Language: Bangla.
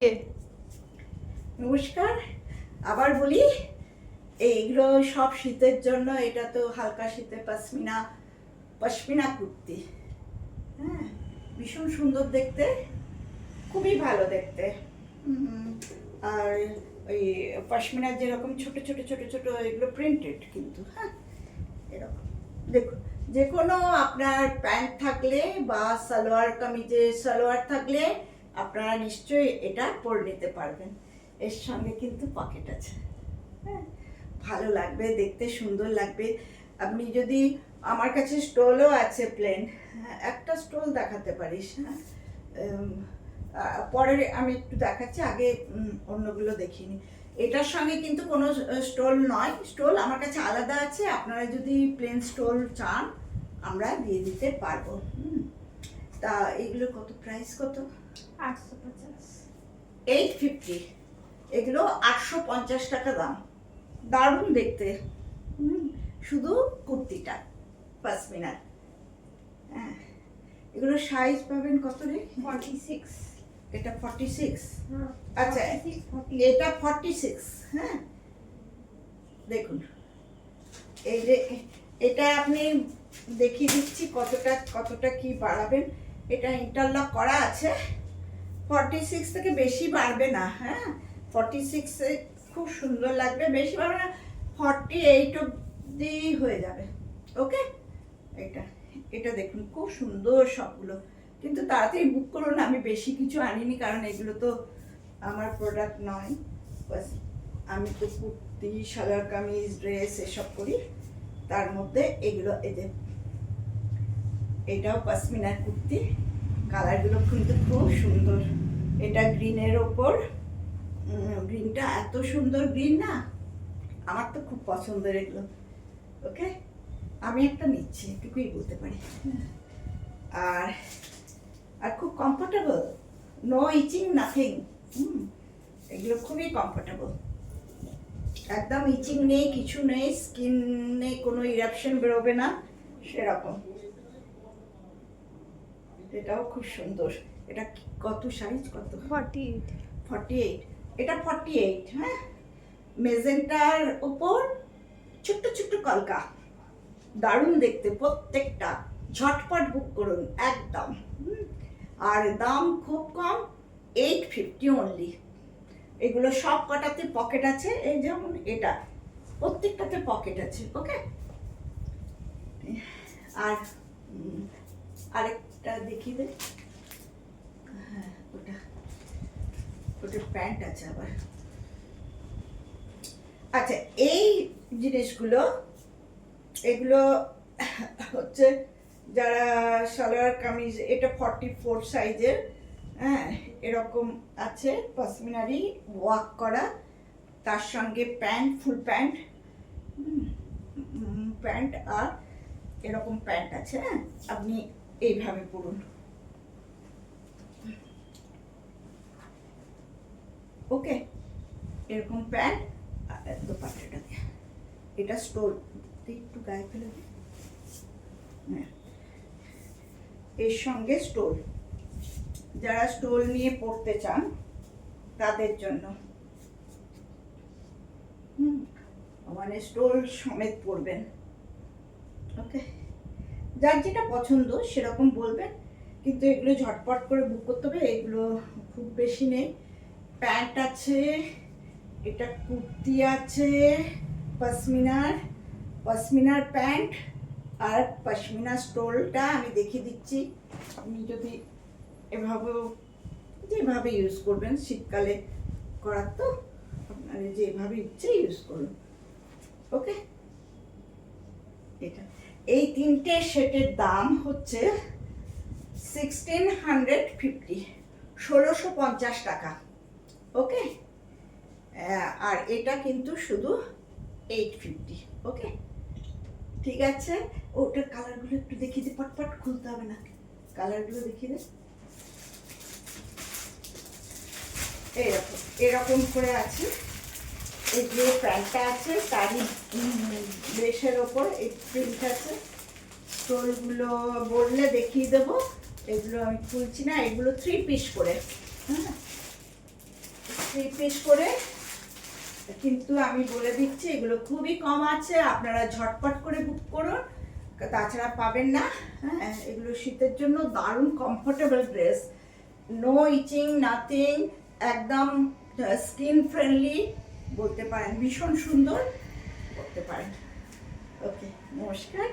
কে? নমস্কার। আবার বলি, এইগুলো সব শীতের জন্য। এটা তো হালকা শীতের পশমিনা পশমিনা কুর্তি। হ্যাঁ, ভীষণ সুন্দর দেখতে, খুবই ভালো দেখতে। আর ওই পশমিনার যেরকম ছোট ছোট ছোট ছোট এগুলো প্রিন্টেড কিন্তু। হ্যাঁ, এরকম দেখুন, যে কোনো আপনার প্যান্ট থাকলে বা সালোয়ার কামিজে সালোয়ার থাকলে আপনারা নিশ্চয়ই এটা পরে নিতে পারবেন। এর সঙ্গে কিন্তু পকেট আছে। হ্যাঁ, ভালো লাগবে দেখতে, সুন্দর লাগবে। আপনি যদি, আমার কাছে স্টোলও আছে প্লেন, একটা স্টোল দেখাতে পারিস। হ্যাঁ, পরে আমি একটু দেখাচ্ছি, আগে অন্যগুলো দেখিনি। এটার সঙ্গে কিন্তু কোনো স্টোল নয়, স্টোল আমার কাছে আলাদা আছে। আপনারা যদি প্লেন স্টোল চান আমরা দিয়ে দিতে পারবো। তা এগুলো কত, প্রাইস কত? 850। 850। এগুলো 850 টাকা দাম। দারুণ দেখতে। শুধু কুর্তিটা পশমিনার। হ্যাঁ, এগুলো সাইজ পাবেন কত রে? 46। এটা 46। হ্যাঁ, আচ্ছা, 46, 40। এটা 46। হ্যাঁ, দেখুন এই যে এটা আপনি দেখিয়ে দিচ্ছি কতটা কতটা কি বাড়াবেন। এটা ইন্টারলক করা আছে। 46 থেকে বেশি বাড়বে না। হ্যাঁ, 46 এ খুব সুন্দর লাগবে, বেশি বাড়বে না, 48 অব্দি হয়ে যাবে। ওকে, এটা এটা দেখুন খুব সুন্দর সবগুলো। কিন্তু তাড়াতাড়ি বুক করুন, আমি বেশি কিছু আনিনি কারণ এগুলো তো আমার প্রোডাক্ট নয়। বাস, আমি তো কুর্তি, সালোয়ার কামিজ, ড্রেস এসব করি। তার মধ্যে এগুলো, এই যে এটাও পশমিনার কুর্তি। কালারগুলো কিন্তু খুব সুন্দর। এটা গ্রিনের ওপর, গ্রিনটা এত সুন্দর গ্রিন না, আমার তো খুব পছন্দের এগুলো। ওকে, আমি একটা নিচ্ছি, এটুকুই বলতে পারি। আর আর খুব কমফোর্টেবল, নো ইচিং, নাথিং। এগুলো খুবই কমফোর্টেবল, একদম ইচিং নেই, কিছু নেই, স্কিনে কোনো ইরাপশন বেরোবে না সেরকম। এটাও খুব সুন্দর। এটা কত, সাইজ কত? 48। 48। এটা 48। হ্যাঁ, মেজেন্টার উপর ছোট্ট ছোট্ট কলকা, দারুণ দেখতে প্রত্যেকটা। ঝটপট বুক করুন একদম। আর দাম খুব কম, 850 অনলি। এগুলো সব কটাতে পকেট আছে, এই যেমন এটা প্রত্যেকটাতে পকেট আছে। ওকে, আর আরেকটা দেখিয়ে দে। হ্যাঁ, ওটা ওটা প্যান্ট আছে আবার। আচ্ছা, এই জিনিসগুলো, এগুলো হচ্ছে যারা সালোয়ার কামিজ, এটা 44 সাইজের। হ্যাঁ, এরকম আছে পশমিনারি ওয়ার্ক করা, তার সঙ্গে প্যান্ট, ফুল প্যান্ট, প্যান্ট আর এরকম প্যান্ট আছে। হ্যাঁ, আপনি এইভাবে পরুন। ওকে, এরকম প্যান্ট আর দোপাট্টাটা দিয়ে, এটা স্টোল একটু গায়ে ফেলে দিই। হ্যাঁ, এর সঙ্গে স্টোল, যারা স্টোল নিয়ে পড়তে চান তাদের জন্য। মানে স্টোল সমেত পরবেন। ওকে, যার যেটা পছন্দ সেরকম বলবেন, কিন্তু এগুলো ঝটপট করে বুক করতে হবে, এগুলো খুব বেশি নেই। প্যান্ট আছে, এটা কুর্তি আছে পশমিনার, পশমিনার প্যান্ট আর পশমিনা স্টোলটা আমি দেখিয়ে দিচ্ছি। আপনি যদি এভাবেও, যেভাবে ইউজ করবেন, শীতকালে করার তো, আপনার যেভাবে ইচ্ছে ইউজ করুন। ওকে, এটা এই তিনটে সেটের দাম হচ্ছে 1650, 1650 টাকা। ওকে, আর এটা কিন্তু শুধু 850। ওকে, ঠিক আছে। ওটার কালারগুলো একটু দেখিয়ে দে, পটপট খুলতে হবে না, কালারগুলো দেখিয়ে দে। এরকম এরকম করে আছে। এই যে প্যান্টটা আছে তারই ড্রেসের ওপর এই প্রিন্ট আছে। স্টোলগুলো বললে দেখিয়ে দেবো, এগুলো আমি খুলছি না, এগুলো 3 পিস করে। হ্যাঁ, 3 পিস করে, কিন্তু আমি বলে দিচ্ছি এগুলো খুবই কম আছে, আপনারা ঝটপট করে বুক করুন, তাছাড়া পাবেন না। হ্যাঁ, এগুলো শীতের জন্য দারুণ কমফোর্টেবল ড্রেস, নো ইচিং নাথিং, একদম স্কিন ফ্রেন্ডলি বলতে পারেন, ভীষণ সুন্দর করতে পারেন। ওকে, নমস্কার।